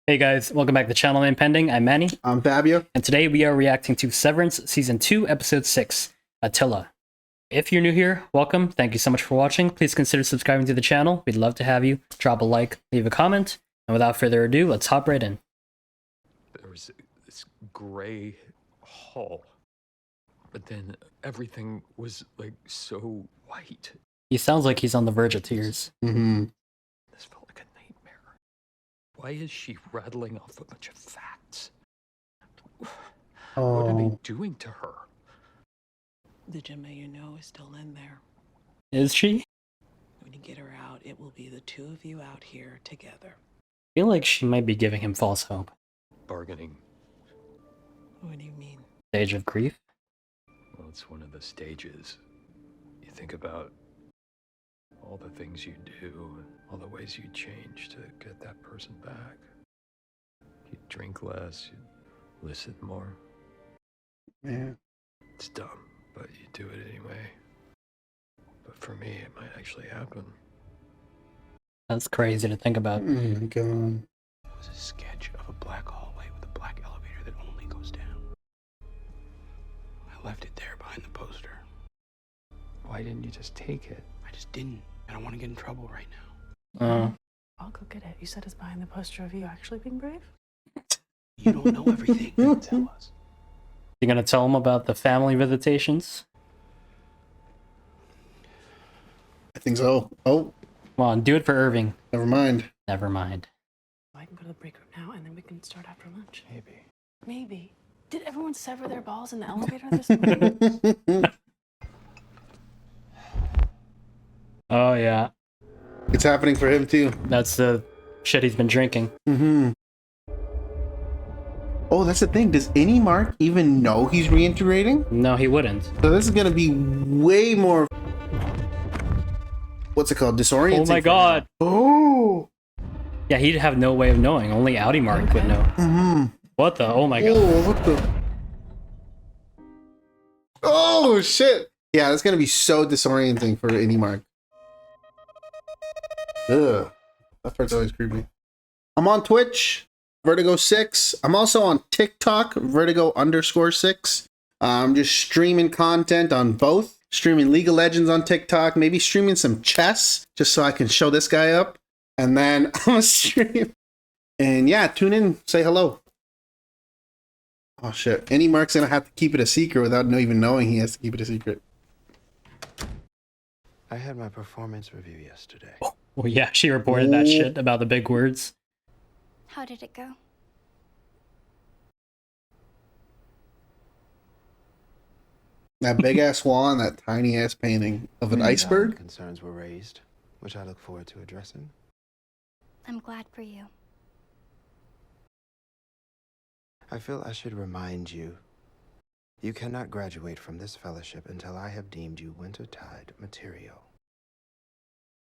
Hey guys, welcome back to Channel Impending. I'm Manny, I'm Fabio. and today we are reacting to Severance Season 2, Episode 6, Attila. If you're new here, welcome. Thank you so much for watching. Please consider subscribing to the channel. We'd love to have you. Drop a like, leave a comment, and without further ado, let's hop right in. There was this gray hall, but then everything was like so white. He sounds like he's on the verge of tears. Mm-hmm. This felt like a nightmare. Why is she rattling off a bunch of facts? What are they doing to her? The Gemma you know is still in there. Is she? When you get her out, it will be the two of you out here together. I feel like she might be giving him false hope. Bargaining. What do you mean? Stage of grief? Well, it's one of the stages. You think about all the things you do, all the ways you change to get that person back. You drink less, you listen more. Yeah. It's dumb, but you do it anyway. But for me, it might actually happen. That's crazy to think about. Oh my god. It was a sketch of a black hallway with a black elevator that only goes down. I left it there behind the poster. Why didn't you just take it? I just didn't. I don't want to get in trouble right now. I'll go get it. You said it's behind the poster of you actually being brave? You don't know everything. Tell us. You gonna tell him about the family visitations? I think so. Oh, Come on, do it for Irving. never mind. Never mind. I can go to the break room now and then we can start after lunch. Maybe. Maybe. Did everyone sever their balls in the elevator this morning? Oh yeah, It's happening for him too. that's the shit he's been drinking. Mm-hmm. Oh, that's the thing. Does any Mark even know he's reintegrating? No, he wouldn't. So this is gonna be way more. What's it called? Disorienting. Oh my for god. him. Oh. Yeah, he'd have no way of knowing. Only Audi Mark would know. Mm-hmm. What the? Oh my god. Oh, what the? Oh shit! Yeah, that's gonna be so disorienting for any Mark. Ugh, that part's always creepy. I'm on Twitch, Vertigo6. I'm also on TikTok, Vertigo_6. I'm just streaming content on both. Streaming League of Legends on TikTok, maybe streaming some chess just so I can show this guy up. And then I'm gonna stream. And yeah, tune in, say hello. Oh shit. Any Mark's gonna have to keep it a secret without even knowing he has to keep it a secret. I had my performance review yesterday. Well, yeah, she reported that shit about the big words. How did it go? That big ass wall and that tiny ass painting of an iceberg. Concerns were raised, which I look forward to addressing. I'm glad for you. I feel I should remind you, you cannot graduate from this fellowship until I have deemed you wintertide material.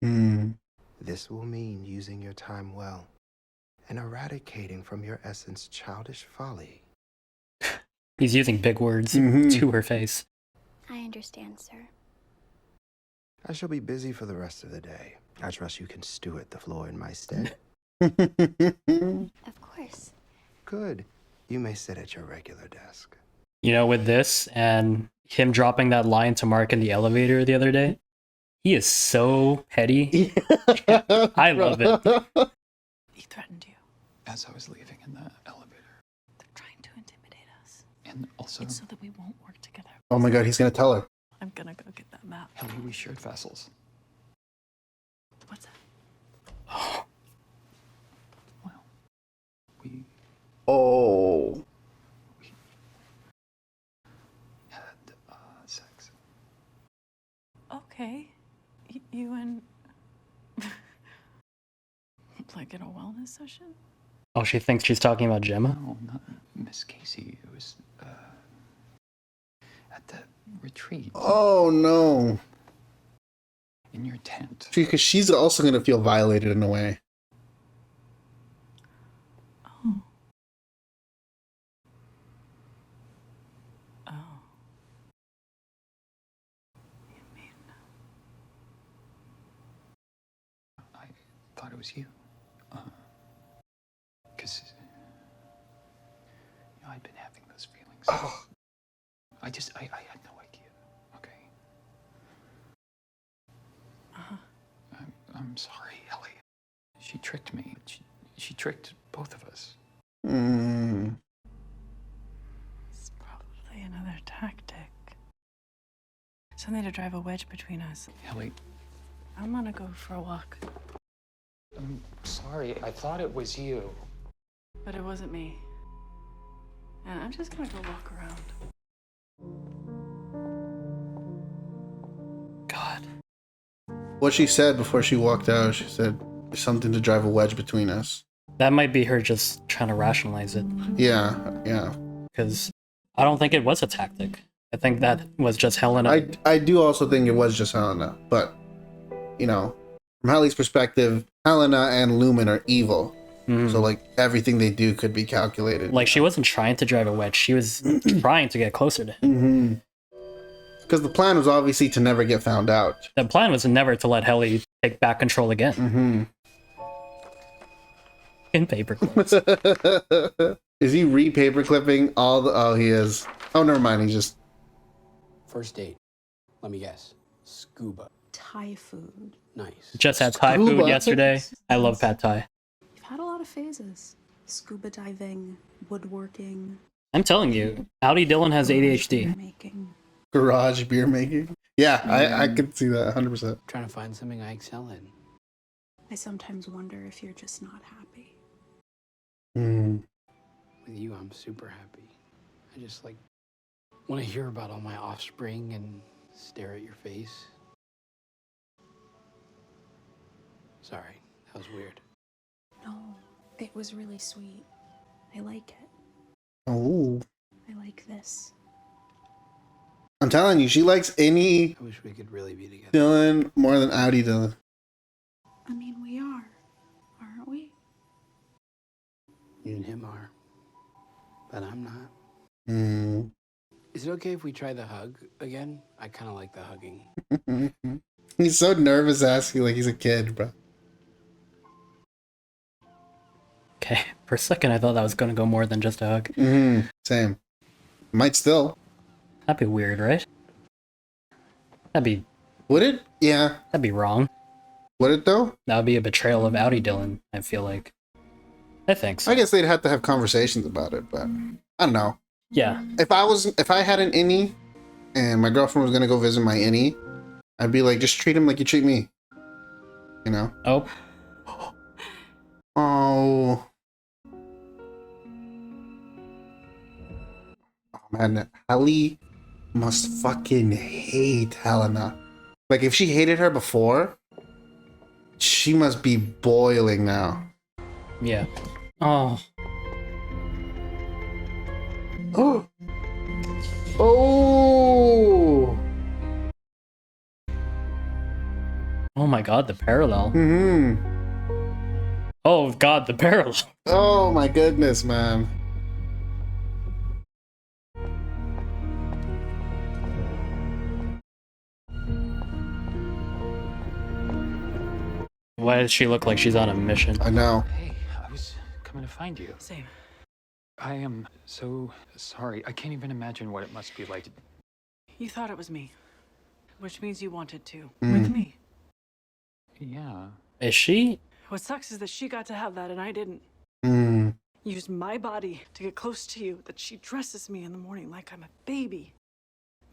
Hmm. This will mean using your time well and eradicating from your essence childish folly. He's using big words Mhm. to her face. I understand, sir. I shall be busy for the rest of the day. I trust you can steward the floor in my stead. Of course. Good. You may sit at your regular desk. You know, with this and him dropping that line to Mark in the elevator the other day, he is so petty. I love it. He threatened you. As I was leaving in the elevator. They're trying to intimidate us. And also, It's so that we won't work together. Oh my god, he's gonna tell her. I'm gonna go get that map. Ellie, we shared vessels. What's that? Well, we Oh. had sex. Okay. You and... like in a wellness session? Oh, she thinks she's talking about Gemma? No, not Miss Casey. It was at the retreat Oh no. in your tent. Because she's also gonna feel violated in a way. Oh. Oh. You mean... I thought it was you. because I'd been having those feelings. Oh. I had no idea. Okay. I'm sorry, Ellie. She tricked me. She tricked both of us. It's probably another tactic. Something to drive a wedge between us. Ellie, I'm gonna go for a walk. I'm sorry. I thought it was you. But it wasn't me. And I'm just gonna go walk around. God. What she said before she walked out, she said, "There's something to drive a wedge between us." That might be her just trying to rationalize it. Yeah. Because I don't think it was a tactic. I think that was just Helena. I do also think it was just Helena, but you know, from Hallie's perspective, Helena and Lumen are evil. So like everything they do could be calculated. Like she wasn't trying to drive a wedge. She was trying to get closer to him. Because the plan was obviously to never get found out. The plan was never to let Helly take back control again. In paper clips. Is he re-paper clipping all the... Oh, he is. Oh, never mind. He just... First date. Let me guess. Scuba. Thai food. Nice. Just had Thai Scuba. food yesterday. I love pad Thai. You've had a lot of phases. Scuba diving, woodworking, I'm telling you, Audi Dylan has ADHD. making. garage beer making. Yeah, I could see that 100%. Trying to find something I excel in. I sometimes wonder if you're just not happy. With you, I'm super happy. I just want to hear about all my offspring and stare at your face. Sorry, that was weird. No, it was really sweet. I like it. Oh. I like this. I'm telling you, she likes any I wish we could really be together. Dylan more than Audi Dylan. I mean, we are, aren't we? You and him are. But I'm not. Is it okay if we try the hug again? I kind of like the hugging. He's so nervous asking like he's a kid, bro. Okay, for a second I thought that was gonna go more than just a hug. Same. Might still. That'd be weird, right? Would it? Yeah. That'd be wrong. Would it though? That would be a betrayal of Audi Dylan, I feel like. I think so. I guess they'd have to have conversations about it, but I don't know. Yeah. If I had an innie and my girlfriend was gonna go visit my innie, I'd be like, just treat him like you treat me. You know? Oh. Oh. Oh man, Hallie must fucking hate Helena. Like if she hated her before, she must be boiling now. Yeah. Oh. Oh. Oh. Oh my god, the parallel. Mm-hmm. Oh god, the parallel. Oh my goodness, man. Why does she look like she's on a mission? I know. Hey, I was coming to find you. Same. I am so sorry. I can't even imagine what it must be like. You thought it was me, which means you wanted to. With me. Yeah. Is she? What sucks is that she got to have that and I didn't. Use my body to get close to you, that she dresses me in the morning like I'm a baby.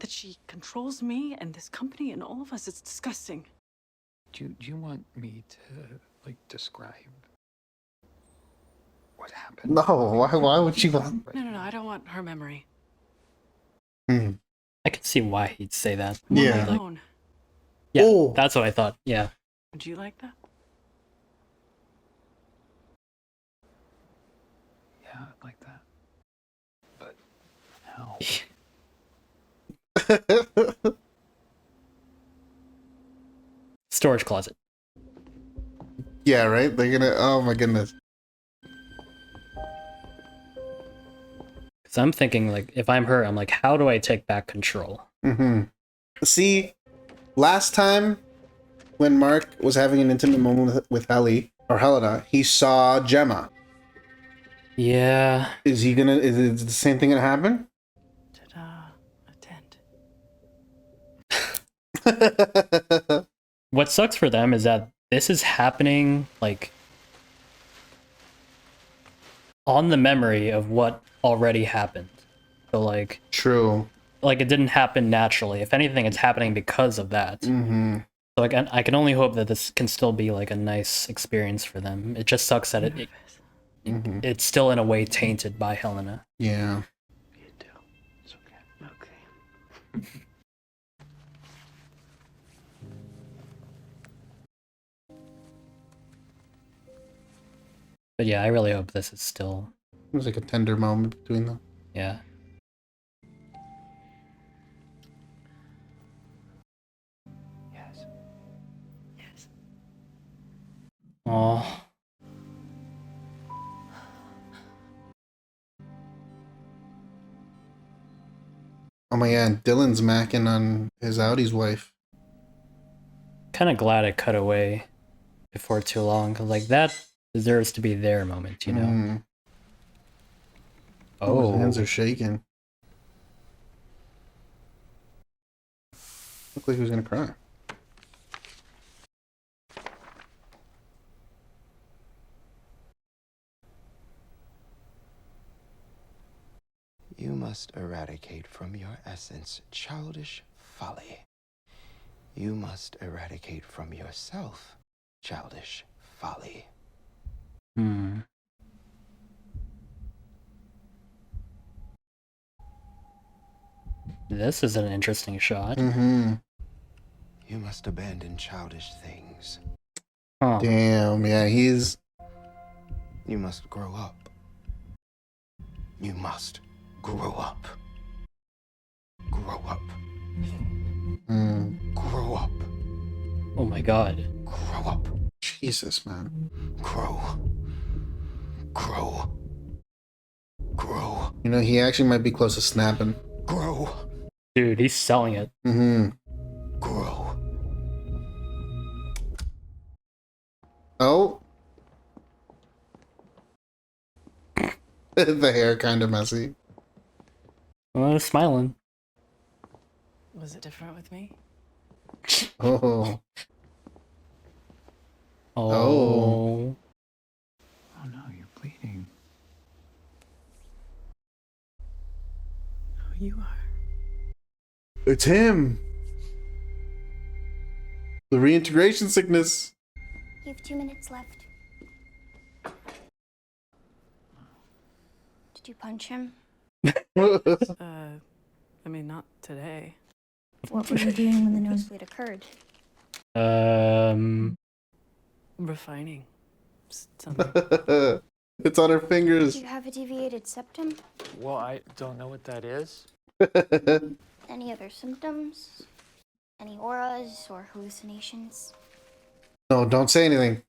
That she controls me and this company and all of us. It's disgusting. Do you want me to, describe what happened? No, why would she want? No, I don't want her memory. I can see why he'd say that. Yeah. Like, Alone. yeah, Oh. that's what I thought. Yeah. Would you like that? Yeah, I'd like that. But how? Storage closet. Yeah, right? They're gonna. Oh my goodness. Because I'm thinking, like, if I'm her, I'm like, how do I take back control? See, last time when Mark was having an intimate moment with Helly or Helena, he saw Gemma. Yeah. Is it the same thing gonna happen? Ta-da. A tent. What sucks for them is that this is happening, like, on the memory of what already happened. So, like... True. Like, it didn't happen naturally. If anything, it's happening because of that. Mm-hmm. So, like, I can only hope that this can still be, like, a nice experience for them. It just sucks that it's still, in a way, tainted by Helena. Yeah. You do. It's okay. Okay. But yeah, I really hope this is still... It was like a tender moment between them. Yeah. Yes. Yes. Oh. Oh my god, Dylan's macking on his Audi's wife. Kind of glad it cut away before too long, because, like, that deserves to be their moment, you know? Mm. Oh. His hands are shaking. Looked like he was gonna cry. You must eradicate from your essence childish folly. You must eradicate from yourself childish folly. Hmm. This is an interesting shot. Mm-hmm. You must abandon childish things. Huh. Damn, yeah, he's... You must grow up. You must grow up. Grow up. Grow up. Oh my god. Grow up. Jesus, man. Grow. Grow. Grow. You know, he actually might be close to snapping. Grow. Dude, he's selling it. Mm-hmm. Grow. Oh. The hair kind of messy. Oh, smiling. Was it different with me? Oh. Oh. Oh. Oh no, you're bleeding. Oh, you are. It's him. The reintegration sickness. You have 2 minutes left. Did you punch him? I mean, not today. What were you doing when the nosebleed occurred? Refining. Something. It's on her Do fingers. you have a deviated septum? Well, I don't know what that is. Any other symptoms? Any auras or hallucinations? No, don't say anything.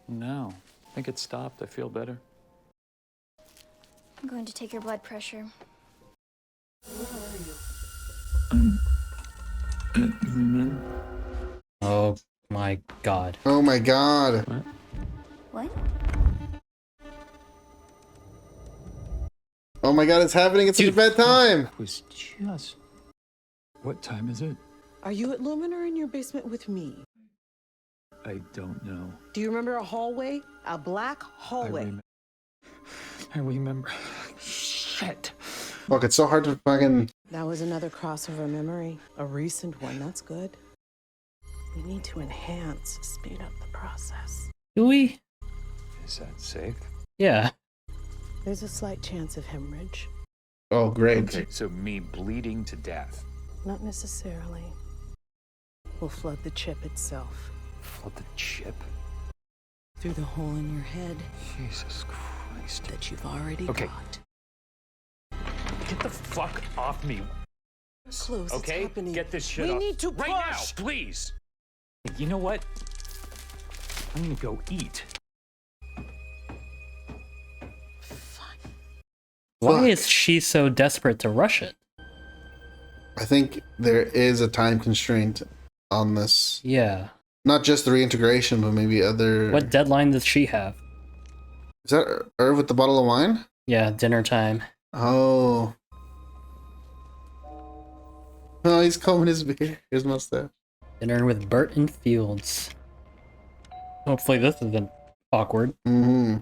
No. I think it stopped. I feel better. I'm going to take your blood pressure. Oh my god. Oh my god. What? Oh my god, it's happening. It's his bedtime. It was just... What time is it? Are you at Lumen or in your basement with me? I don't know. Do you remember a hallway? A black hallway. I remember. Shit. Fuck, it's so hard to fucking... That was another crossover memory. A recent one. That's good. We need to enhance, speed up the process. Do we? Is that safe? Yeah. There's a slight chance of hemorrhage. Oh, great. Okay, so me bleeding to death. Not necessarily. We'll flood the chip itself. Flood the chip? Through the hole in your head Jesus Christ. that you've already Okay. got. Get the fuck off me. Close, Okay? it's happening. Get this shit We off. need to right now, push. please. You know what? I'm gonna go eat. Why Fuck. is she so desperate to rush it? I think there is a time constraint on this. Yeah. Not just the reintegration, but maybe other... What deadline does she have? Is that Irv with the bottle of wine? Yeah, dinner time. Oh. Oh, he's combing his mustache. Dinner with Bert and Fields. Hopefully this isn't awkward. Mm-hmm.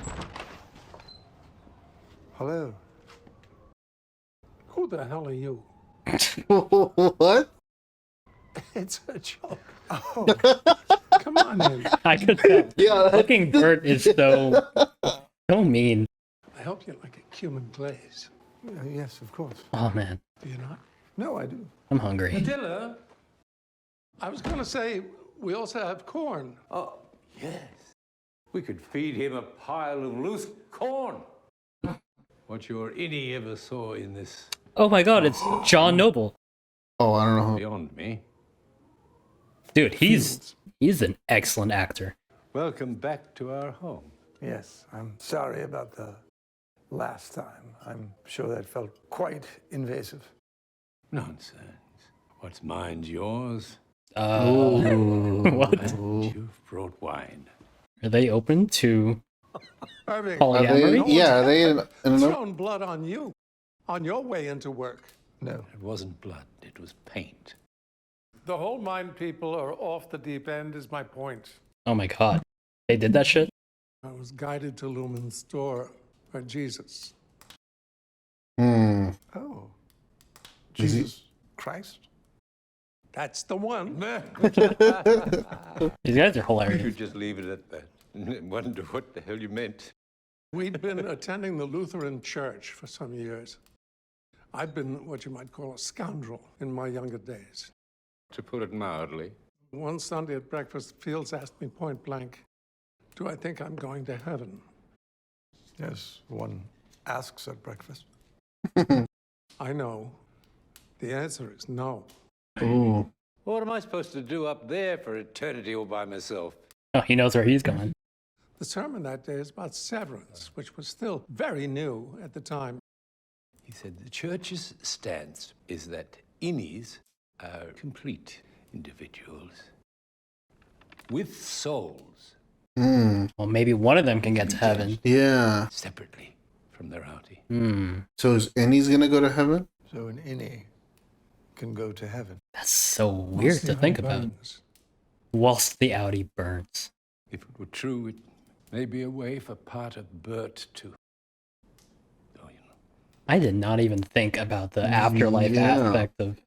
Hello. Who the hell are you? What? It's a joke. Oh, come on in. I could tell. Yeah. Fucking Bert is so mean. I hope you like a cumin glaze. Yes, of course. Oh man, Do you not? No, I do. I'm hungry. Attila, I was going to say, we also have corn. Oh, yes. We could feed him a pile of loose corn. What your innie ever saw in this Oh my god, it's John Noble. Oh, I don't know. beyond me. Dude, he's an excellent actor. Welcome back to our home. Yes, I'm sorry about the last time. I'm sure that felt quite invasive. Nonsense. What's mine's yours. What? And you've brought wine. Are they open to Irving, polyamory? Yeah, are they in an thrown blood on you on your way into work. No. It wasn't blood, it was paint. The whole mind people are off the deep end is my point. Oh my god. They did that shit? I was guided to Lumen's store by Jesus. Hmm. Oh. Is he- Jesus Christ? That's the one. These guys are You hilarious. should just leave it at that. Wonder what the hell you meant. We'd been attending the Lutheran church for some years. I'd been what you might call a scoundrel in my younger days. To put it mildly. One Sunday at breakfast, Fields asked me point blank, do I think I'm going to heaven? Yes, one asks at breakfast. I know. The answer is no. Ooh. What am I supposed to do up there for eternity all by myself? Oh, he knows where he's going. The sermon that day is about severance, which was still very new at the time. He said the church's stance is that innies are complete individuals with souls Hmm. Well, maybe one of them can get to heaven. Yeah. separately from their outie. Hmm. So is Annie's gonna go to heaven? So an innie can go to heaven. That's so weird to think about. Whilst the Audi burns. If it were true, it may be a way for part of Bert to... Oh, you know. I did not even think about the afterlife Yeah. aspect of.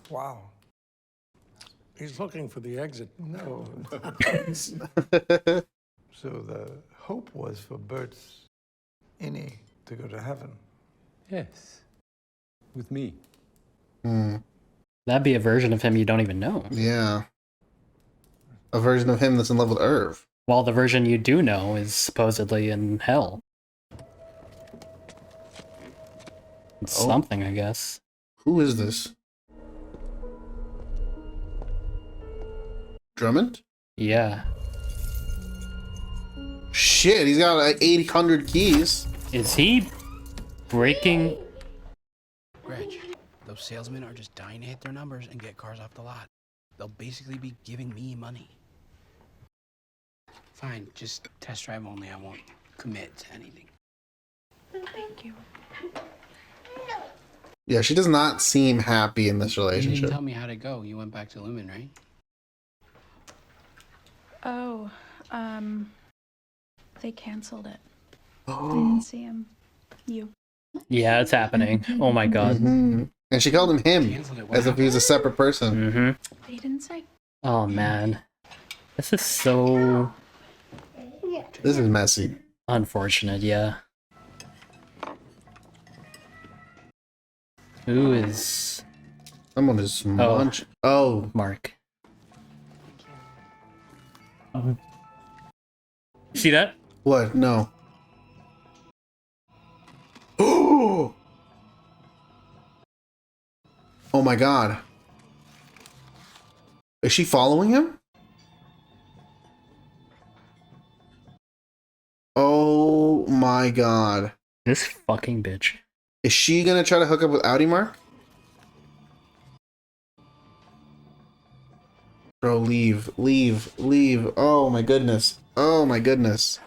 Wow. He's looking for the exit. No. So the hope was for Bert's innie to go to heaven. Yes. With me. Hmm. That'd be a version of him you don't even know. Yeah. A version of him that's in love with Irv. While the version you do know is supposedly in hell. It's Oh. something, I guess. Who is this? Drummond? Yeah. Shit, he's got like 800 keys. Is he breaking? Reg, those salesmen are just dying to hit their numbers and get cars off the lot. They'll basically be giving me money. Fine, just test drive only. I won't commit to anything. Thank you. Yeah, she does not seem happy in this You didn't relationship. tell me how to go. You went back to Lumen, right? Oh, they canceled it. I didn't see him. You. Yeah, it's happening. Oh my god. Mhm. And she called him Canceled it. What as if he was a separate person. Mm-hmm. They didn't say. Oh man. This is so This is messy. unfortunate, yeah. Who is Someone is munch. Oh, Mark? See that? what? No. Oh! Oh my god. Is she following him? Oh my god. This fucking bitch. Is she gonna try to hook up with Audi Mark? Bro, leave, leave, leave. Oh my goodness. Oh my goodness.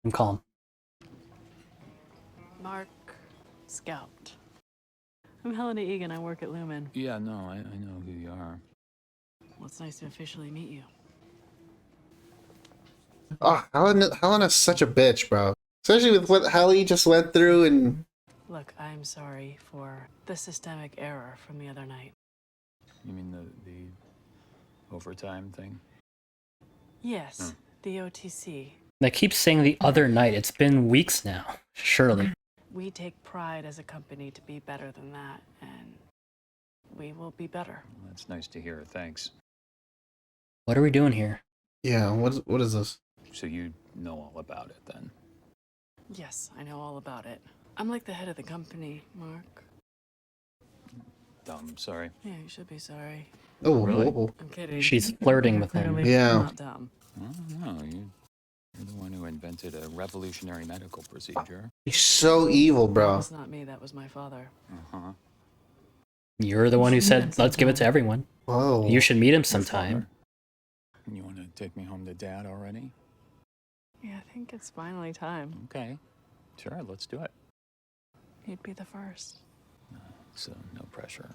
I'm calm. Mark Scout. I'm Helena Egan. I work at Lumen. Yeah, no, I know who you are. Well, it's nice to officially meet you. Oh, Helena's such a bitch, bro. Especially with what Helly just went through and... Look, I'm sorry for the systemic error from the other night. You mean the overtime thing? Yes, the OTC. They keep saying the other night. It's been weeks now. Surely. We take pride as a company to be better than that, and we will be better. Well, that's nice to hear. Thanks. What are we doing here? Yeah, what is this? So you know all about it then? Yes, I know all about it. I'm like the head of the company, Mark. Dumb, sorry. Yeah, you should be sorry. Oh, Really? whoa. I'm kidding. She's flirting with him. Clearly Yeah. not dumb. Oh, no, you're the one who invented a revolutionary medical procedure. He's so evil, That bro. was not me, that was my father. Uh-huh. You're the one who said, let's give it to everyone. Whoa. You should meet him Your sometime. father. You want to take me home to Dad already? Yeah, I think it's finally time. Okay. Sure, let's do it. You'd be the first. So, no pressure.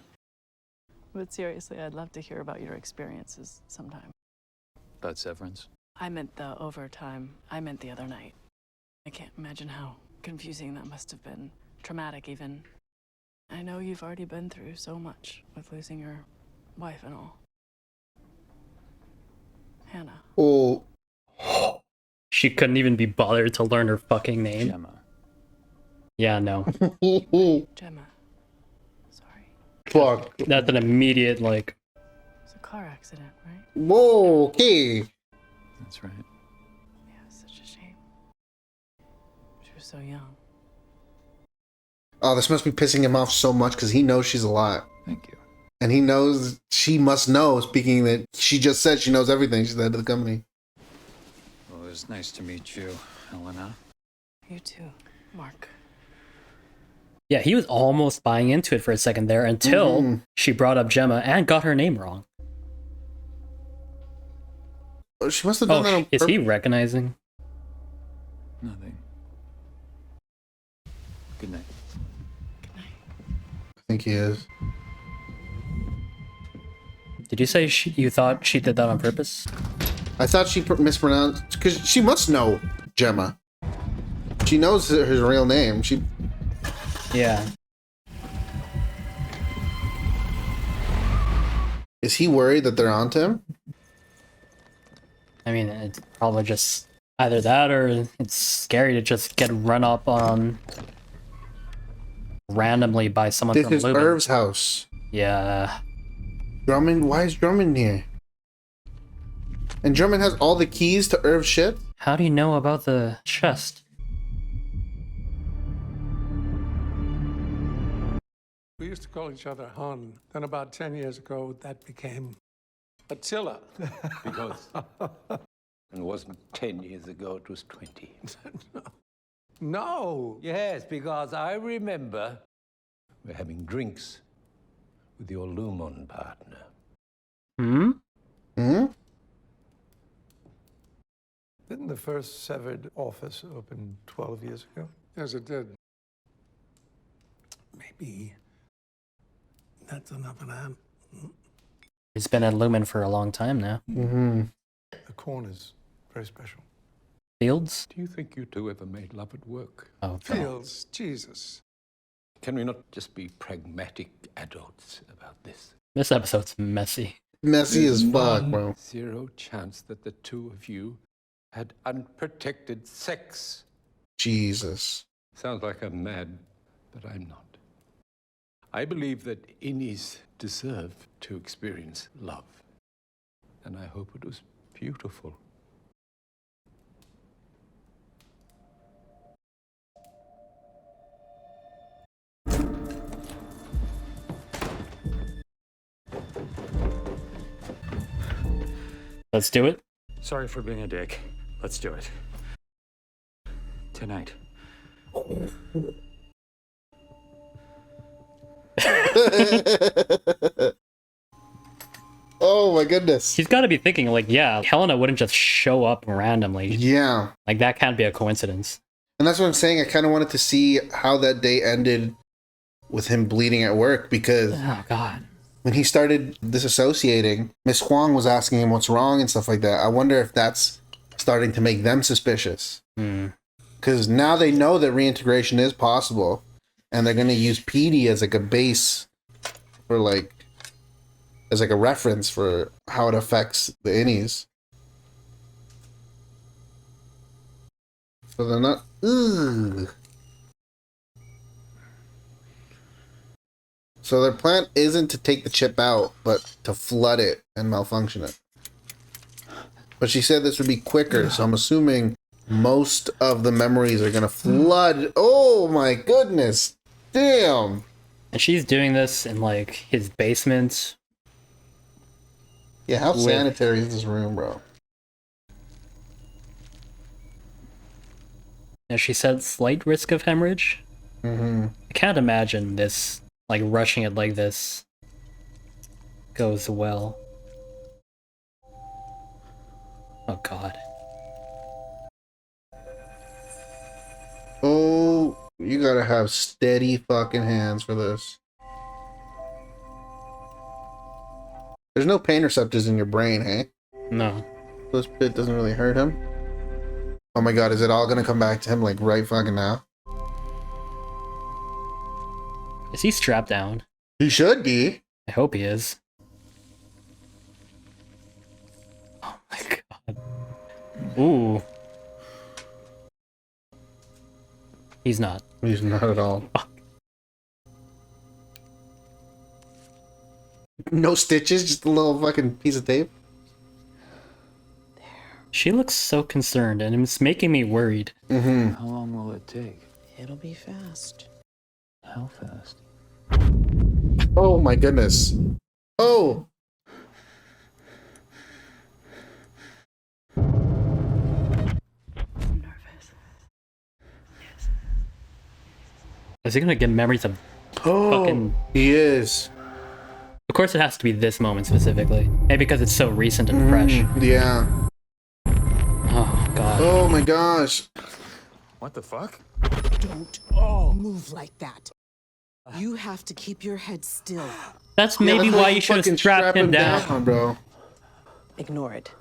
But seriously, I'd love to hear about your experiences sometime. About Severance? I meant the overtime. I meant the other night. I can't imagine how confusing that must have been. Traumatic, even. I know you've already been through so much with losing your wife and all. Hannah. Oh. She couldn't even be bothered to learn her fucking name. Gemma. Yeah, no. Gemma. Sorry. Fuck. That's an immediate, like... It's a car accident, right? Whoa, okay. That's right. Yeah, such a shame. She was so young. Oh, this must be pissing him off so much because he knows she's alive. Thank you. And he knows, she must know, speaking that she just said she knows everything. She's the head of the company. Well, it was nice to meet you, Helena. You too, Mark. Yeah, he was almost buying into it for a second there until Mhm. she brought up Gemma and got her name wrong. Oh, she must have done that on is he purpose. recognizing? Nothing. Good night. I think he is. Did you say you thought she did that on purpose? I thought she mispronounced, because she must know Gemma. She knows her real name. She... Yeah. Is he worried that they're onto him? I mean, it's probably just either that or it's scary to just get run up on randomly by someone This from is Lumen. Irv's house. Yeah. Drummond? Why is Drummond here? And Drummond has all the keys to Irv's shit? How do you know about the chest? We used to call each other Han. Then about 10 years ago, that became Attila. Because it wasn't 10 years ago, it was 20. No. Yes, because I remember we're having drinks with your Lumon partner. Hmm? Hmm? Didn't the first severed office open 12 years ago? Yes, it did. Maybe that's enough of that. He's been at Lumen for a long time now. Mm-hmm. The corner's very special. Fields? Do you think you two ever made love at work? Oh, Fields, Jesus. Can we not just be pragmatic adults about this? this episode's messy. Messy as fuck, bro. Zero chance that the two of you had unprotected sex. Jesus. Sounds like I'm mad, but I'm not. I believe that innies deserve to experience love. And I hope it was beautiful. Let's do it. Sorry for being a dick. Let's do it. Tonight. Oh my goodness. He's got to be thinking, like, yeah, Helena wouldn't just show up randomly. Yeah. Like, that can't be a coincidence. And that's what I'm saying. I kind of wanted to see how that day ended with him bleeding at work, because Oh, God. when he started disassociating, Miss Huang was asking him what's wrong and stuff like that. I wonder if that's starting to make them suspicious. Because now they know that reintegration is possible, and they're going to use PD as like a base for like, as like a reference for how it affects the innies. So they're not. Ugh. So their plan isn't to take the chip out, but to flood it and malfunction it. But she said this would be quicker, so I'm assuming most of the memories are gonna flood. Oh my goodness. Damn. And she's doing this in, like, his basement. Yeah, how sanitary is this room, bro? And she said slight risk of hemorrhage. Mm-hmm. I can't imagine this, like, rushing it like this goes well. Oh, God. Oh, you gotta have steady fucking hands for this. There's no pain receptors in your brain, hey? No. This bit doesn't really hurt him. Oh my god, is it all gonna come back to him like right fucking now? Is he strapped down? He should be. I hope he is. Oh my god. Ooh. He's not. He's not at all. No stitches, just a little fucking piece of tape. She looks so concerned, and it's making me worried. Mm-hmm. How long will it take? It'll be fast. How fast? Oh my goodness. Oh! I'm nervous. Yes. Is he gonna get memories of fucking... He is. Of course it has to be this moment specifically. Maybe because it's so recent and fresh. Yeah. Oh, God. Oh my gosh. What the fuck? Don't move like that. You have to keep your head still. That's maybe why you should have fucking strapped him down. bro. Ignore it.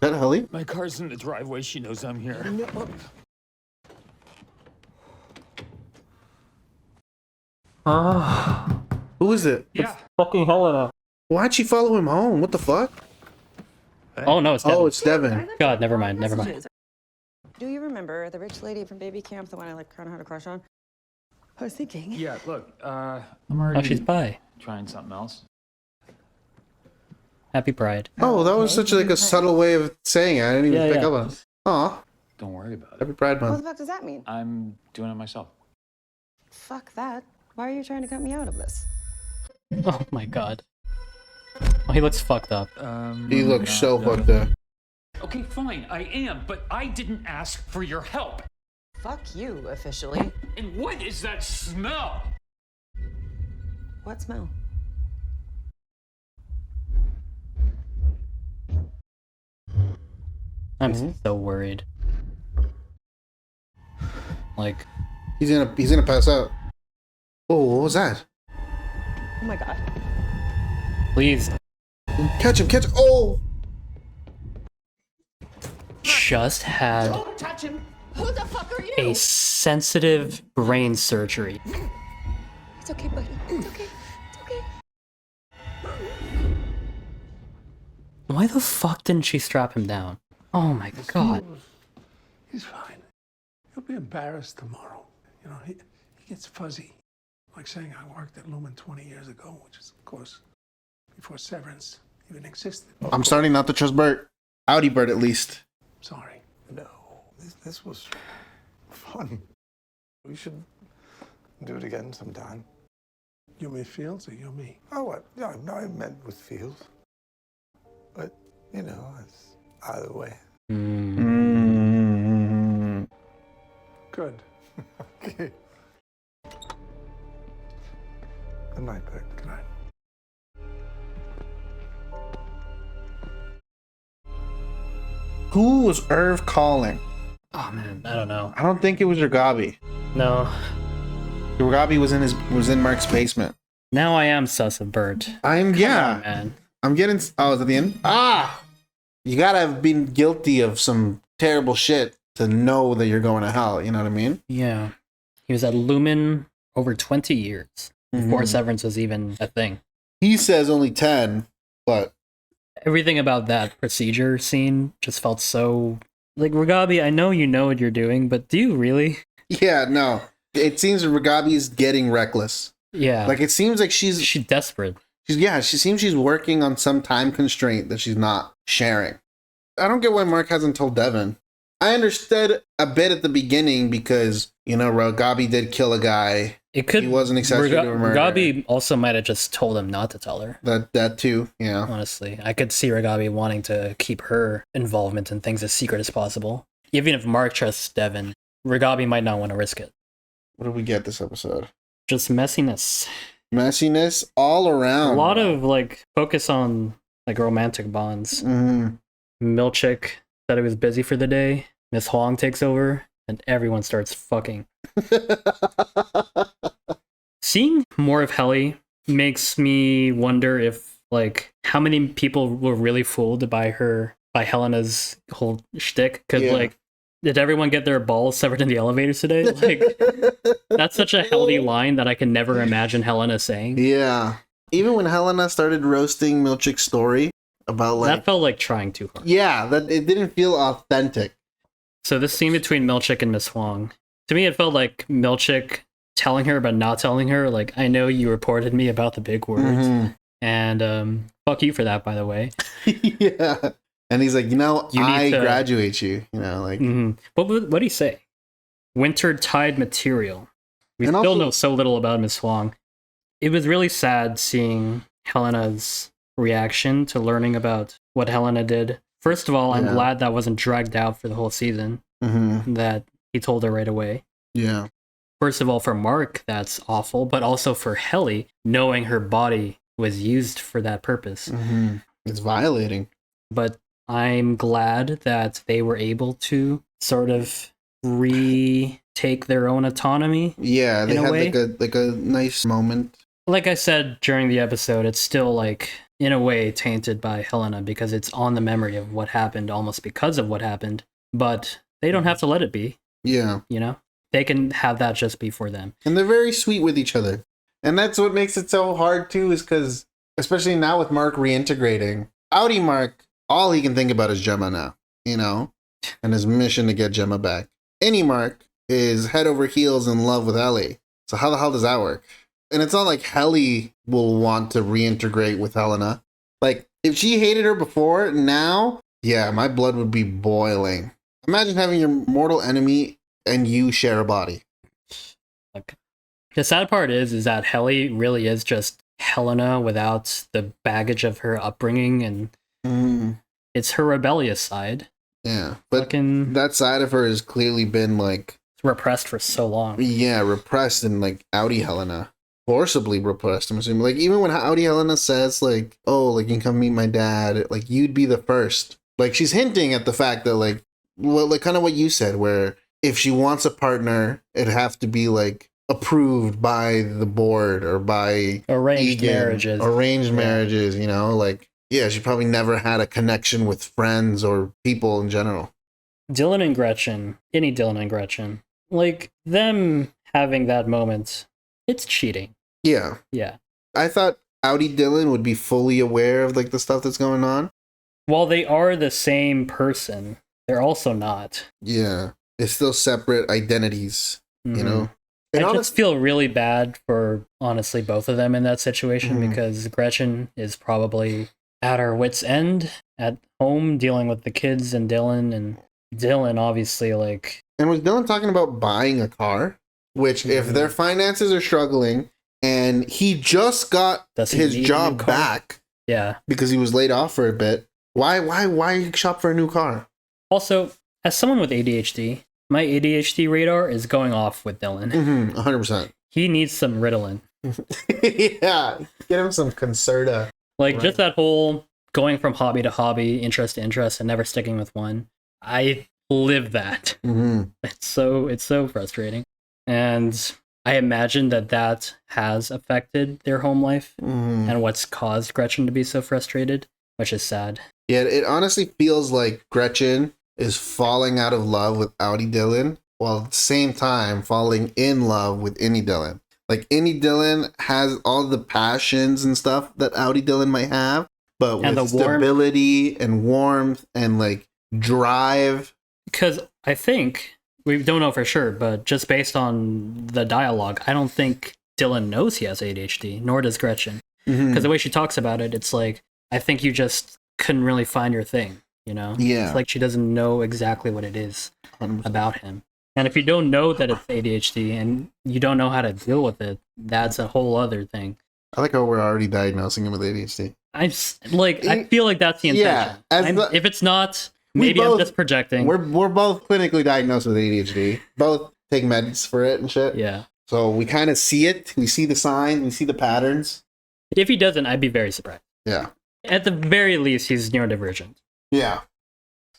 That Hully? My car's in the driveway. She knows I'm here. No. Who is it? Yeah. Fucking Helena. Why'd she follow him home? What the fuck? Oh, no, it's Devin. Oh, it's Devin. God, never mind, never mind. Do you remember the rich lady from baby camp, the one I like kind of had a crush on? I was thinking. Yeah, look, I'm already Oh, she's bi. trying something else. Happy Pride. Oh, that was such like a subtle way of saying it. I didn't even Yeah, pick yeah. up on it. Aw. Don't worry about it. Happy Pride What Month. the fuck does that mean? I'm doing it myself. Fuck that. Why are you trying to cut me out of this? Oh my god. Oh, he looks fucked up. He looks so fucked up. Okay, fine, I am, but I didn't ask for your help. Fuck you, officially. And what is that smell? What smell? I'm so worried. Like, He's gonna pass out. Oh, what was that? Oh my god. please Catch him, catch him. Oh! just had Don't touch him. Who the fuck are you? a sensitive brain surgery. It's okay, buddy. It's okay. It's okay. Why the fuck didn't she strap him down? Oh my god. He's fine. He'll be embarrassed tomorrow. You know, he gets fuzzy. Like saying I worked at Lumen 20 years ago, which is, of course, before Severance even existed. I'm starting not to trust Bert. Audi Bert, at least. Sorry. No, this was fun. We should do it again sometime. You mean Fields or you me? Oh, what? No, I meant with Fields. But, you know, it's either way. Good. Okay. Good night, Vic. Good night. Who was Irv calling? Oh man, I don't know. I don't think it was Ragabi. No. Ragabi was in Mark's basement. Now I am sus of Bert. I'm Come on, man. I'm getting. Oh, is it the end? You gotta have been guilty of some terrible shit to know that you're going to hell. You know what I mean? Yeah. He was at Lumen over 20 years before Severance was even a thing. He says only 10, but everything about that procedure scene just felt so like, Ragabi, I know you know what you're doing, but do you really? Yeah, no. It seems Ragabi's getting reckless. Yeah. Like, it seems like she's desperate. She seems she's working on some time constraint that she's not sharing. I don't get why Mark hasn't told Devin. I understood a bit at the beginning because, you know, Ragabi did kill a guy. It could. He wasn't accessory to a murder. Ragabi also might have just told him not to tell her. That too, yeah. Honestly, I could see Ragabi wanting to keep her involvement in things as secret as possible. Even if Mark trusts Devin, Ragabi might not want to risk it. What did we get this episode? Just messiness. Messiness all around. A lot of like focus on like romantic bonds. Milchick said he was busy for the day. Miss Huang takes over, and everyone starts fucking. Seeing more of Helly makes me wonder if, like, how many people were really fooled by Helena's whole shtick. Because, like, did everyone get their balls severed in the elevators today? Like, that's such a Helly line that I can never imagine Helena saying. Yeah. Even when Helena started roasting Milchick's story about, like... That felt like trying too hard. Yeah, that it didn't feel authentic. So this scene between Milchick and Miss Huang, to me it felt like Milchick telling her but not telling her, like, I know you reported me about the big words, and fuck you for that, by the way. Yeah. And he's like, I graduate you, like... But what did he say? Winter tide material. We still also know so little about Miss Huang. It was really sad seeing Helena's reaction to learning about what Helena did. First of all, I'm glad that wasn't dragged out for the whole season, that he told her right away. Yeah. First of all, for Mark, that's awful, but also for Helly, knowing her body was used for that purpose. It's violating. But I'm glad that they were able to sort of retake their own autonomy. Yeah, they had like a nice moment. Like I said during the episode, it's still like, in a way, tainted by Helena because it's on the memory of what happened almost because of what happened. But they don't have to let it be. Yeah. They can have that just be for them. And they're very sweet with each other. And that's what makes it so hard too, is because, especially now with Mark reintegrating, Audi Mark, all he can think about is Gemma now, and his mission to get Gemma back. Any Mark is head over heels in love with Ellie. So how the hell does that work? And it's not like Helly will want to reintegrate with Helena. Like, if she hated her before, now, yeah, my blood would be boiling. Imagine having your mortal enemy and you share a body. Like, the sad part is that Helly really is just Helena without the baggage of her upbringing, and it's her rebellious side. Yeah, but that side of her has clearly been, like... repressed for so long. Yeah, repressed and, like, Audi Helena. Forcibly repressed, I'm assuming. Like, even when Audi Helena says, like, oh, like, you can come meet my dad, like, you'd be the first. Like, she's hinting at the fact that, like, well, like, kind of what you said, where if she wants a partner, it'd have to be, like, approved by the board or by arranged marriages. Like, yeah, she probably never had a connection with friends or people in general. Dylan and Gretchen, any Dylan and Gretchen, like, them having that moment, it's cheating. Yeah. Yeah. I thought Audi Dylan would be fully aware of, like, the stuff that's going on. While they are the same person, they're also not. Yeah. It's still separate identities, And I just feel really bad for, honestly, both of them in that situation because Gretchen is probably at her wit's end at home dealing with the kids and Dylan obviously, like... And was Dylan talking about buying a car? Which, if their finances are struggling and he just got his job back because he was laid off for a bit, why shop for a new car? Also, as someone with ADHD, my ADHD radar is going off with Dylan. 100%. He needs some Ritalin. Yeah, get him some Concerta. Like Right. just that whole going from hobby to hobby, interest to interest, and never sticking with one. I live that. Mm-hmm. It's so frustrating, and I imagine that has affected their home life Mm-hmm. and what's caused Gretchen to be so frustrated, which is sad. Yeah, it honestly feels like Gretchen is falling out of love with Audi Dillon, while at the same time falling in love with Innie Dillon. Like Innie Dillon has all the passions and stuff that Audi Dillon might have, but And with the warmth. stability and warmth and like drive. Because I think we don't know for sure, but just based on the dialogue, I don't think Dylan knows he has ADHD, nor does Gretchen. Because the way she talks about it, it's like, I think you just couldn't really find your thing, you know? Yeah. It's like she doesn't know exactly what it is 100%. about him. And if you don't know that it's ADHD and you don't know how to deal with it, that's a whole other thing. I like how we're already diagnosing him with ADHD. I feel like that's the intention. Yeah, if it's not, We maybe I'm both- just projecting. We're both clinically diagnosed with ADHD. Both take meds for it and shit. Yeah. So we kind of see it. We see the signs. We see the patterns. If he doesn't, I'd be very surprised. Yeah. At the very least, he's neurodivergent. Yeah.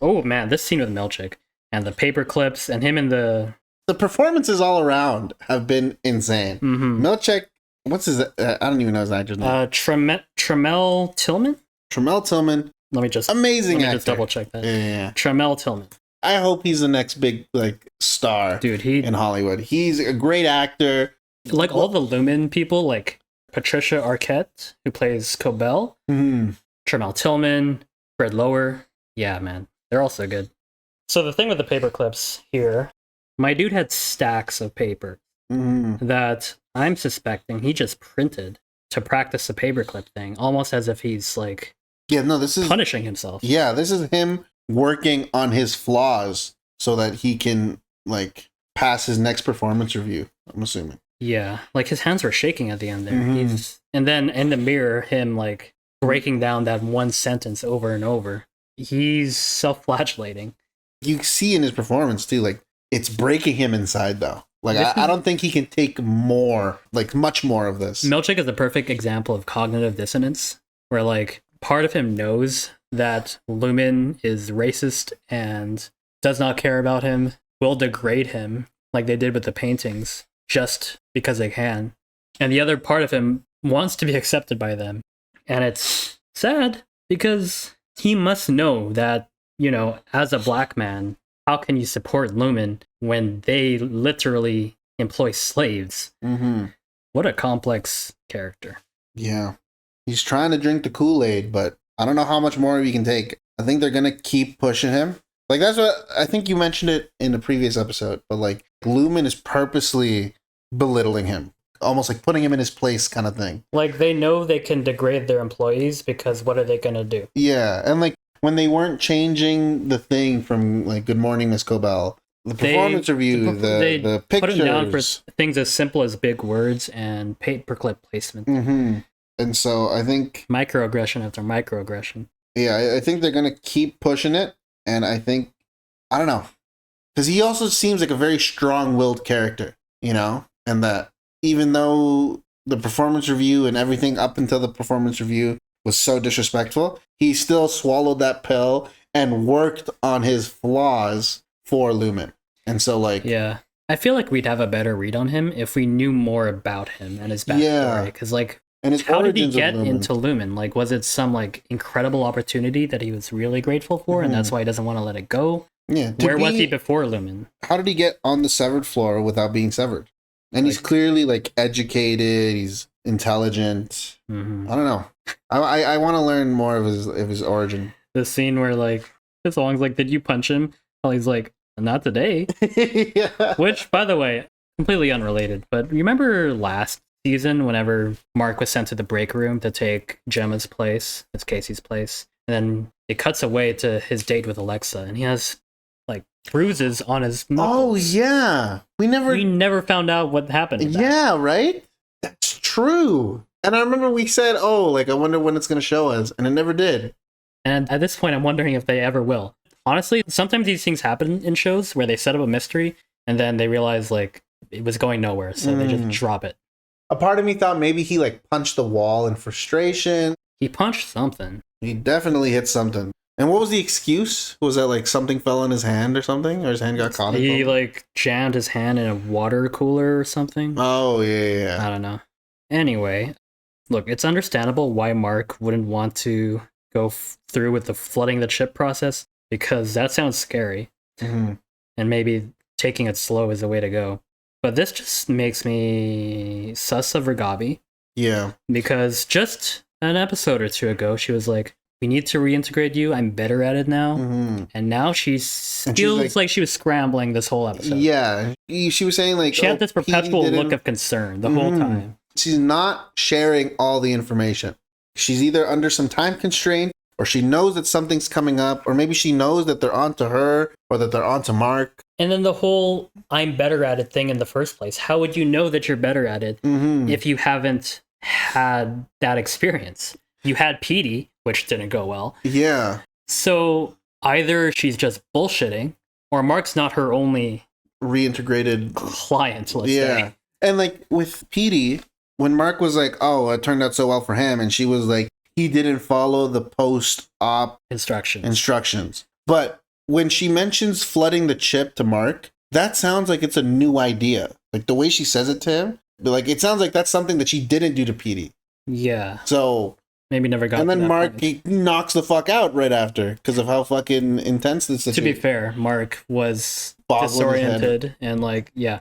Oh man, this scene with Milchick and the paper clips and him in the performances all around have been insane. Mm-hmm. Milchick, what's his? I don't even know his actor's name. Tremel Tillman. Tremel Tillman. Let me just amazing let me actor. just double check that. Yeah. Tremel Tillman. I hope he's the next big like star, dude. In Hollywood, he's a great actor. Like all the Lumen people, like Patricia Arquette, who plays Cobell, Tremel Tillman, Fred Lower. Yeah, man, they're all so good. So the thing with the paper clips here, my dude had stacks of paper that I'm suspecting he just printed to practice the paperclip thing, almost as if he's like, this is punishing himself. Yeah, this is him working on his flaws so that he can like pass his next performance review. I'm assuming. Yeah, like his hands were shaking at the end there. Mhm. And then in the mirror, him like breaking down that one sentence over and over. He's self-flagellating. You see in his performance too, like it's breaking him inside though. Like I don't think he can take more, like much more of this. Milchick is a perfect example of cognitive dissonance, where like part of him knows that Lumen is racist and does not care about him, will degrade him like they did with the paintings just because they can. And the other part of him wants to be accepted by them. And it's sad because he must know that, you know, as a black man, how can you support Lumen when they literally employ slaves? Mm-hmm. What a complex character. Yeah. He's trying to drink the Kool-Aid, but I don't know how much more he can take. I think they're going to keep pushing him. Like, that's what I think you mentioned it in the previous episode, but like, Lumen is purposely belittling him, almost like putting him in his place kind of thing. Like, they know they can degrade their employees because what are they going to do? Yeah. And like, when they weren't changing the thing from like Good Morning, Miss Cobell, the performance review, the pictures. Put him down for things as simple as big words and paperclip placement. Mm-hmm. And so I think microaggression after microaggression. Yeah, I think they're gonna keep pushing it, and I think I don't know, because he also seems like a very strong-willed character, you know, and that even though the performance review and everything up until the performance review was so disrespectful, he still swallowed that pill and worked on his flaws for Lumen. And so, like, yeah, I feel like we'd have a better read on him if we knew more about him and his backstory. Yeah. Because, like, and his how did he origins of get Lumen. into Lumen? Like, was it some like incredible opportunity that he was really grateful for, and that's why he doesn't want to let it go? Yeah. Where was he before Lumen? How did he get on the severed floor without being severed? And he's clearly like educated. He's intelligent. Mm-hmm. I don't know. I want to learn more of his origin. The scene where like the song's like, "Did you punch him?" Well, he's like, "Not today." Yeah. Which, by the way, completely unrelated. But remember last season whenever Mark was sent to the break room to take Gemma's place, it's Casey's place, and then it cuts away to his date with Alexa, and he has like bruises on his knuckles. Oh yeah, we never found out what happened. Yeah, right. That's true. And I remember we said, "Oh, like I wonder when it's going to show us," and it never did. And at this point, I'm wondering if they ever will. Honestly, sometimes these things happen in shows where they set up a mystery and then they realize like it was going nowhere, so they just drop it. A part of me thought maybe he like punched the wall in frustration. He punched something. He definitely hit something. And what was the excuse? Was that like something fell in his hand or something? Or his hand got caught in He something? like jammed his hand in a water cooler or something. Oh, yeah. I don't know. Anyway, look, it's understandable why Mark wouldn't want to go through with the flooding the chip process, because that sounds scary. Mm-hmm. And maybe taking it slow is the way to go. But this just makes me sus of Ragabi. Yeah. Because just an episode or two ago, she was like, we need to reintegrate you. I'm better at it now. Mm-hmm. And now she feels like she was scrambling this whole episode. Yeah. She was saying like... She had this perpetual look of concern the whole time. She's not sharing all the information. She's either under some time constraint, or she knows that something's coming up, or maybe she knows that they're onto her, or that they're onto Mark. And then the whole I'm better at it thing in the first place. How would you know that you're better at it if you haven't had that experience? You had PD, which didn't go well. Yeah. So either she's just bullshitting, or Mark's not her only reintegrated client, let's say. And like with PD, when Mark was like, oh, it turned out so well for him, and she was like, he didn't follow the post-op instructions. But when she mentions flooding the chip to Mark, that sounds like it's a new idea. Like the way she says it to him, like it sounds like that's something that she didn't do to PD. Yeah. So maybe never got. And then to that Mark point. he knocks the fuck out right after because of how fucking intense this is. To be fair, Mark was Bobbling his head. disoriented and like, yeah,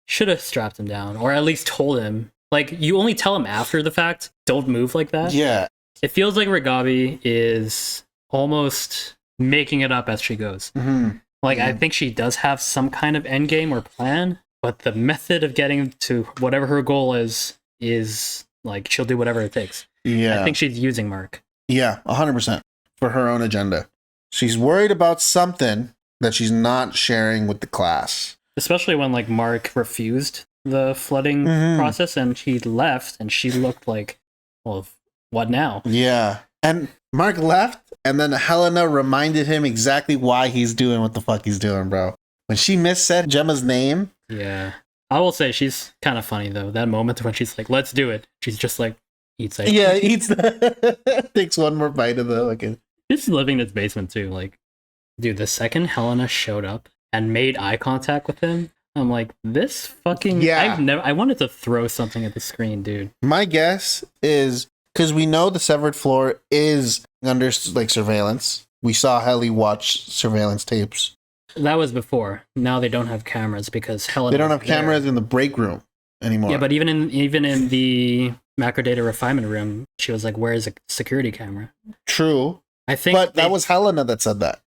should have strapped him down, or at least told him. Like, you only tell him after the fact, don't move like that. Yeah. It feels like Ragabi is almost making it up as she goes. Like, I think she does have some kind of end game or plan, but the method of getting to whatever her goal is like, she'll do whatever it takes. Yeah. I think she's using Mark. Yeah, 100% for her own agenda. She's worried about something that she's not sharing with the class. Especially when, like, Mark refused the flooding process and he left and she looked like, well, what now? Yeah. And Mark left, and then Helena reminded him exactly why he's doing what the fuck he's doing, bro. When she missaid Gemma's name. Yeah. I will say she's kind of funny, though. That moment when she's like, let's do it. She's just like, eats it. Yeah, eats takes one more bite of the fucking. Just living in his basement, too. Like, dude, the second Helena showed up and made eye contact with him, I'm like, this fucking... Yeah. I wanted to throw something at the screen, dude. My guess is, because we know the severed floor is under, like, surveillance. We saw Helly watch surveillance tapes. That was before. Now they don't have cameras because Helena... They don't have cameras in the break room anymore. Yeah, but even in the macrodata refinement room, she was like, where's a security camera? True. I think... But that was Helena that said that.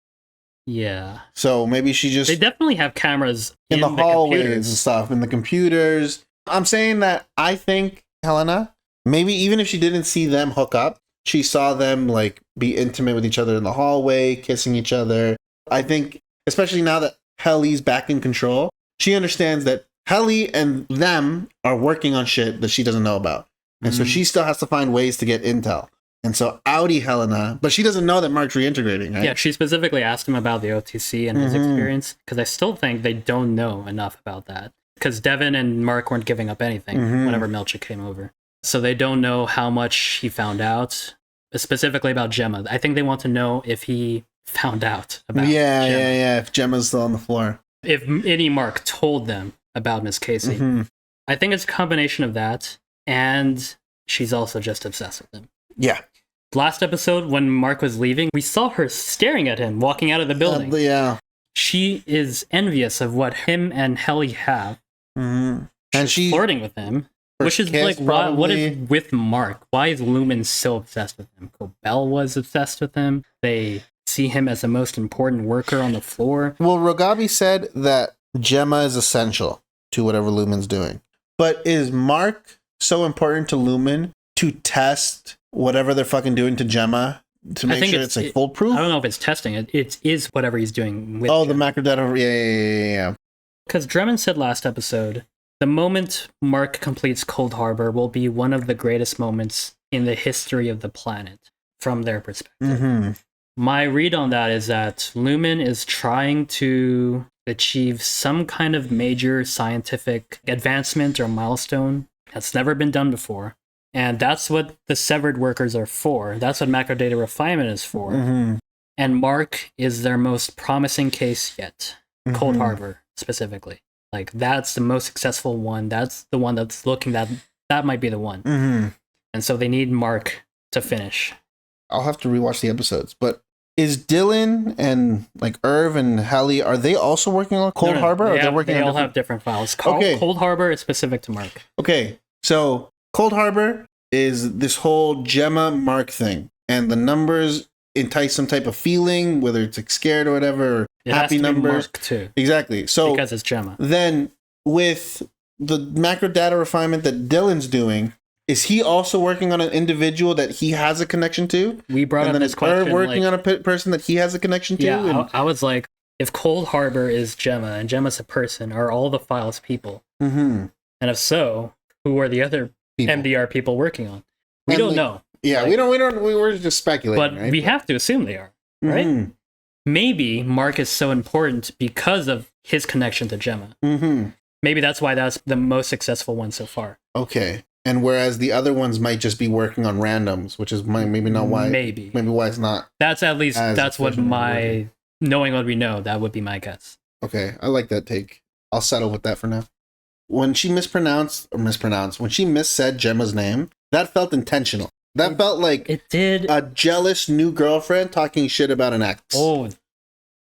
Yeah. So maybe she just... They definitely have cameras in the hallways computers and stuff, in the computers. I'm saying that I think Helena, maybe even if she didn't see them hook up, she saw them like be intimate with each other in the hallway, kissing each other. I think, especially now that Helly's back in control, she understands that Helly and them are working on shit that she doesn't know about. And so she still has to find ways to get intel. And so outie Helena, but she doesn't know that Mark's reintegrating, right? Yeah, she specifically asked him about the OTC and his experience, because I still think they don't know enough about that. Because Devin and Mark weren't giving up anything whenever Melchick came over. So they don't know how much he found out, specifically about Gemma. I think they want to know if he found out about Gemma. Yeah, if Gemma's still on the floor. If any Mark told them about Miss Casey. I think it's a combination of that, and she's also just obsessed with him. Yeah. Last episode, when Mark was leaving, we saw her staring at him walking out of the building. Yeah. She is envious of what him and Helly have. And she's flirting with him. Which is like, what is with Mark? Why is Lumen so obsessed with him? Cobell was obsessed with him. They see him as the most important worker on the floor. Well, Ragabi said that Gemma is essential to whatever Lumen's doing. But is Mark so important to Lumen to test whatever they're fucking doing to Gemma to make sure it's like foolproof? I don't know if it's testing it. It is whatever he's doing with the macrodata. Yeah. Because Drummond said last episode, the moment Mark completes Cold Harbor will be one of the greatest moments in the history of the planet, from their perspective. My read on that is that Lumen is trying to achieve some kind of major scientific advancement or milestone That's never been done before. And that's what the severed workers are for. That's what macro data refinement is for. And Mark is their most promising case yet. Cold Harbor, specifically. Like, that's the most successful one. That's the one that's looking that might be the one. And so they need Mark to finish. I'll have to rewatch the episodes. But is Dylan and like Irv and Hallie, are they also working on Cold Harbor? Or They all have different files. Cold Harbor is specific to Mark. Okay, so Cold Harbor is this whole Gemma Mark thing, and the numbers entice some type of feeling, whether it's like scared or whatever, or It happy has to be numbers. Mark too. Exactly. So Because it's Gemma. then with the macro data refinement that Dylan's doing, is he also working on an individual that he has a connection to? We brought and up then this is question. Irv working on a person that he has a connection to? Yeah, And- I was like, if Cold Harbor is Gemma and Gemma's a person, are all the files people? And if so, who are the other MDR people working on? We don't know. Yeah, we don't. We're just speculating. But right? we have to assume they are, right? Mhm. Maybe Mark is so important because of his connection to Gemma. Maybe that's why that's the most successful one so far. Okay. And whereas the other ones might just be working on randoms, which is maybe not why. Maybe why it's not. That's at least as that's what efficient. knowing what we know, that would be my guess. Okay, I like that take. I'll settle with that for now. When she when she missaid Gemma's name, that felt intentional. That felt like it did. A jealous new girlfriend talking shit about an ex. Oh,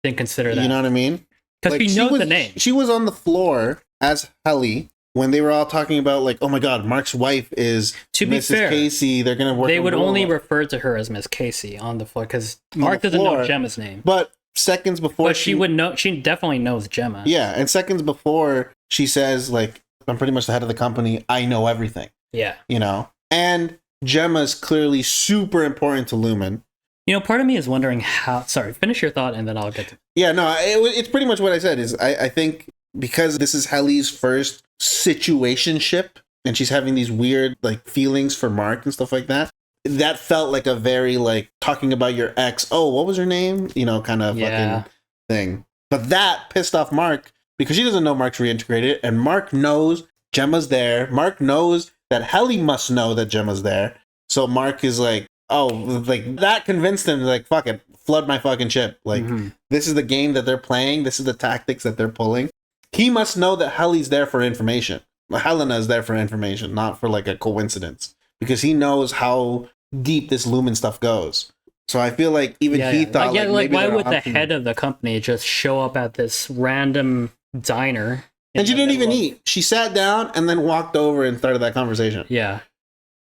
didn't consider that. You know what I mean? Because we know the name. She was on the floor as Helly when they were all talking about like, oh my god, Mark's wife is To be Mrs. fair, Casey. They're gonna work. They on would blah, only blah. refer to her as Miss Casey on the floor because On Mark the doesn't know floor. Gemma's name. But seconds before, But she would know. She definitely knows Gemma. Yeah, and seconds before she says like, I'm pretty much the head of the company. I know everything. Yeah. You know, and Gemma's clearly super important to Lumen. You know, part of me is wondering how. Sorry, finish your thought and then I'll get to. Yeah, no, it's pretty much what I said. Is I think because this is Helly's first situationship, and she's having these weird like feelings for Mark and stuff like that. That felt like a very like talking about your ex. Oh, what was her name? You know, kind of fucking thing. But that pissed off Mark because she doesn't know Mark's reintegrated, and Mark knows Gemma's there. Mark knows that Helly must know that Gemma's there. So Mark is like, oh, like that convinced him, like, fuck it, flood my fucking ship. Like, this is the game that they're playing. This is the tactics that they're pulling. He must know that Helly's there for information. Helena is there for information, not for like a coincidence, because he knows how deep this Lumen stuff goes. So I feel like even he thought, like maybe why they're would the opting- head of the company just show up at this random diner? And she didn't even eat. She sat down and then walked over and started that conversation. Yeah.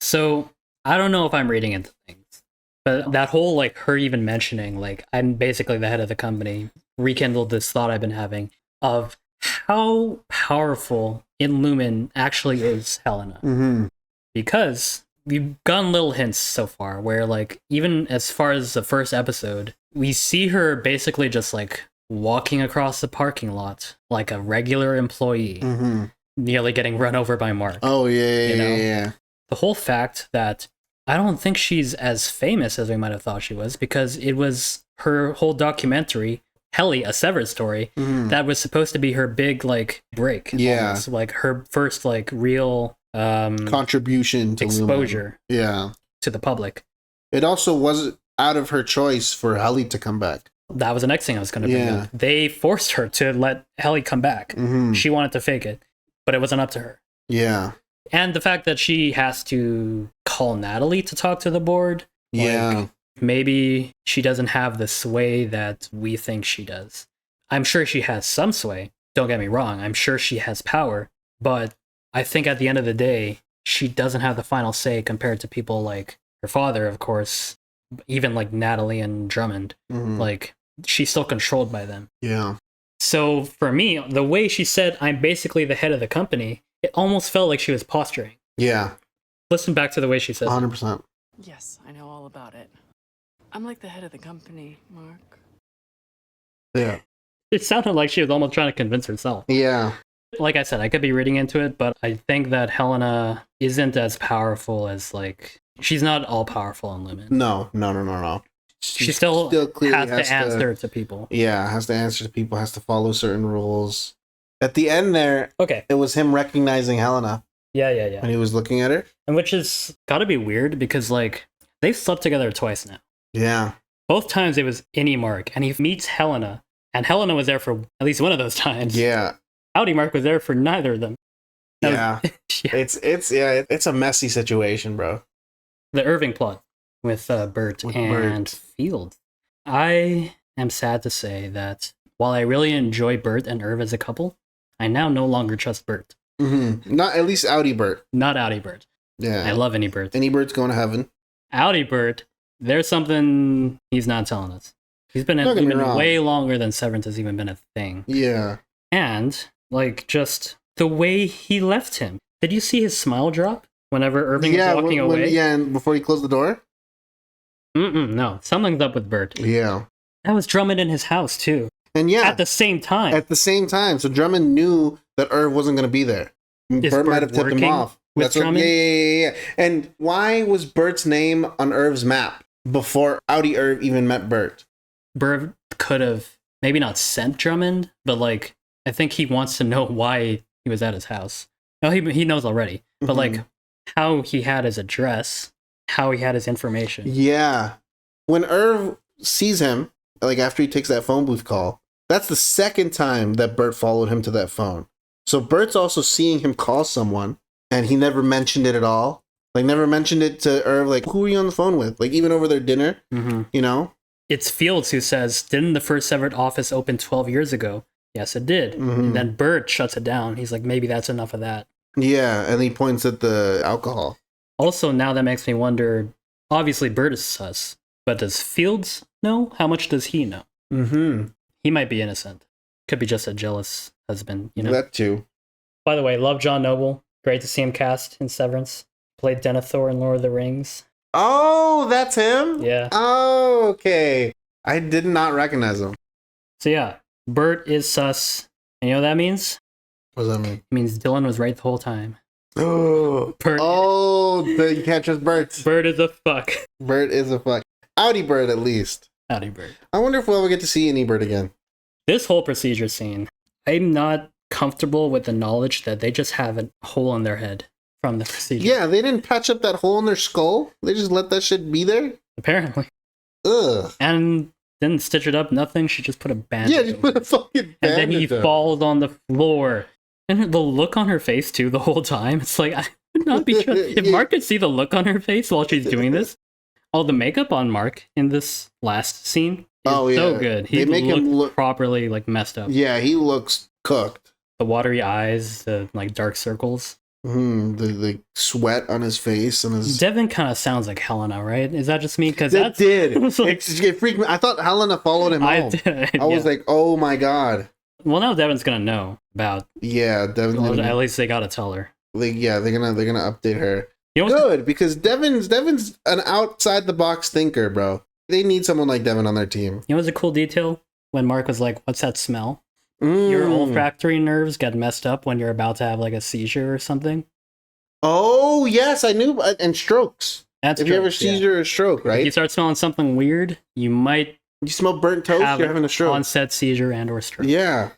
So I don't know if I'm reading into things, but that whole like her even mentioning like I'm basically the head of the company rekindled this thought I've been having of how powerful in Lumen actually is Helena. Because we've gotten little hints so far where like even as far as the first episode, we see her basically just like walking across the parking lot like a regular employee, nearly getting run over by Mark. Oh yeah, You know? yeah. The whole fact that I don't think she's as famous as we might have thought she was, because it was her whole documentary, Helly, a Severed story, that was supposed to be her big like break. Yeah. almost, like her first like real Contribution to exposure Lumen. Yeah. to the public. It also was out of her choice for Helly to come back. That was the next thing I was going to bring Yeah. up. They forced her to let Helly come back. She wanted to fake it, but it wasn't up to her. Yeah. And the fact that she has to call Natalie to talk to the board. Yeah. Maybe she doesn't have the sway that we think she does. I'm sure she has some sway. Don't get me wrong. I'm sure she has power. But I think at the end of the day, she doesn't have the final say compared to people like her father, of course, even like Natalie and Drummond. Like, she's still controlled by them. Yeah. So for me, the way she said, I'm basically the head of the company, it almost felt like she was posturing. Yeah. Listen back to the way she said it. 100%. Yes, I know all about it. I'm like the head of the company, Mark. Yeah. It sounded like she was almost trying to convince herself. Yeah. Like I said, I could be reading into it, but I think that Helena isn't as powerful as, like, she's not all powerful in Lumen. No. She still clearly has to answer to people. Yeah, has to answer to people, has to follow certain rules. At the end there, okay, it was him recognizing Helena. Yeah. When he was looking at her. And which is gotta be weird because, like, they've slept together twice now. Yeah. Both times it was Innie Mark, and he meets Helena, and Helena was there for at least one of those times. Yeah. Outie Mark was there for neither of them. Yeah. It's a messy situation, bro. The Irving plot with Bert and Field. I am sad to say that while I really enjoy Bert and Irv as a couple, I now no longer trust Bert. Not at least Outie Bert. Not Outie Bert. Yeah. I love Innie Bert. Innie Bert's going to heaven. Outie Bert, there's something he's not telling us. He's been way longer than Severance has even been a thing. Yeah. And, like, just the way he left him. Did you see his smile drop whenever Irving was walking away? And before he closed the door? No. Something's up with Bert. Yeah. That was Drummond in his house, too. And yeah. At the same time. So Drummond knew that Irv wasn't going to be there. Bert might have tipped him off. With Drummond? Yeah. And why was Bert's name on Irv's map before Outie Irv even met Bert? Bert could have maybe not sent Drummond, but, like, I think he wants to know why he was at his house. No, he knows already. But, like, how he had his address, how he had his information. Yeah. When Irv sees him, like, after he takes that phone booth call, that's the second time that Bert followed him to that phone. So Bert's also seeing him call someone, and he never mentioned it at all. Like, never mentioned it to Irv, like, who are you on the phone with? Like, even over their dinner, you know? It's Fields who says, didn't the first Severed office open 12 years ago? Yes, it did. And then Bert shuts it down. He's like, maybe that's enough of that. Yeah, and he points at the alcohol. Also, now that makes me wonder, obviously Bert is sus, but does Fields know? How much does he know? He might be innocent. Could be just a jealous husband, you know? That too. By the way, love John Noble. Great to see him cast in Severance. Played Denethor in Lord of the Rings. Oh, that's him? Yeah. Oh, okay. I did not recognize him. So yeah, Bert is sus. And you know what that means? What does that mean? It means Dylan was right the whole time. Oh, Bert. You can't trust Bert. Bert is a fuck. Bert is a fuck. Outie Bert, at least. Outie Bert. I wonder if we'll ever get to see Innie Bert again. This whole procedure scene, I'm not comfortable with the knowledge that they just have a hole in their head from the procedure. Yeah, they didn't patch up that hole in their skull. They just let that shit be there. Apparently. Ugh. And didn't stitch it up, nothing. She just put a bandage. Yeah, just put a fucking bandage. And then he falls on the floor. And the look on her face, too, the whole time. It's like, I would not be sure. If Mark could see the look on her face while she's doing this, all the makeup on Mark in this last scene is so good. He make him look properly, like, messed up. Yeah, he looks cooked. The watery eyes, the, like, dark circles. The sweat on his face and his... Devin kind of sounds like Helena, right? Is that just me? Because that did. It freaked me. I thought Helena followed him home. I was like, oh my god. Well, now Devin's gonna know about. Yeah, Devin. Well, at least they gotta tell her. Yeah, they're gonna update her. You know good, because Devin's an outside the box thinker, bro. They need someone like Devin on their team. You know what's a cool detail? When Mark was like, "What's that smell?" Your olfactory nerves get messed up when you're about to have like a seizure or something. Oh yes, I knew. And strokes. That's if you have a seizure or stroke, right? If you start smelling something weird, you might. You smell burnt toast. You're having a stroke. Onset seizure and/or stroke. Yeah.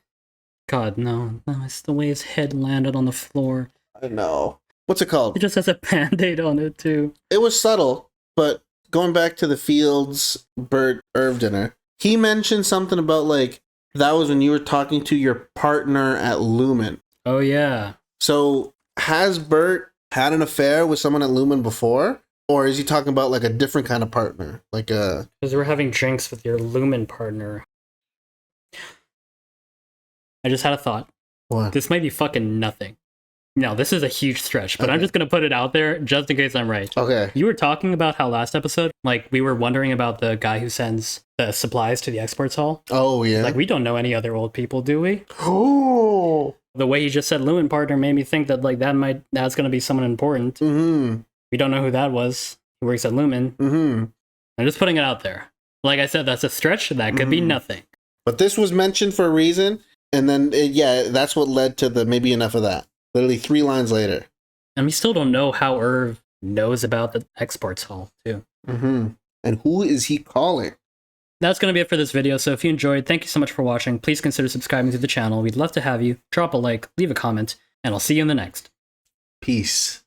God, no. It's the way his head landed on the floor. I know. What's it called? It just has a Band-Aid on it, too. It was subtle, but going back to the Fields Bert Irv dinner, he mentioned something about, like, that was when you were talking to your partner at Lumen. Oh, yeah. So, has Bert had an affair with someone at Lumen before? Or is he talking about, like, a different kind of partner? Like a... Because we're having drinks with your Lumen partner. I just had a thought. What? This might be fucking nothing. No, this is a huge stretch, but I'm just going to put it out there just in case I'm right. Okay. You were talking about how last episode, like, we were wondering about the guy who sends the supplies to the exports hall. Oh, yeah. Like, we don't know any other old people, do we? Oh. The way you just said Lumen partner made me think that, like, that's going to be someone important. We don't know who that was. He works at Lumen. I'm just putting it out there. Like I said, that's a stretch. That could be nothing. But this was mentioned for a reason. And then, that's what led to the maybe enough of that. Literally 3 lines later. And we still don't know how Irv knows about the exports hall, too. And who is he calling? That's going to be it for this video. So if you enjoyed, thank you so much for watching. Please consider subscribing to the channel. We'd love to have you. Drop a like, leave a comment, and I'll see you in the next. Peace.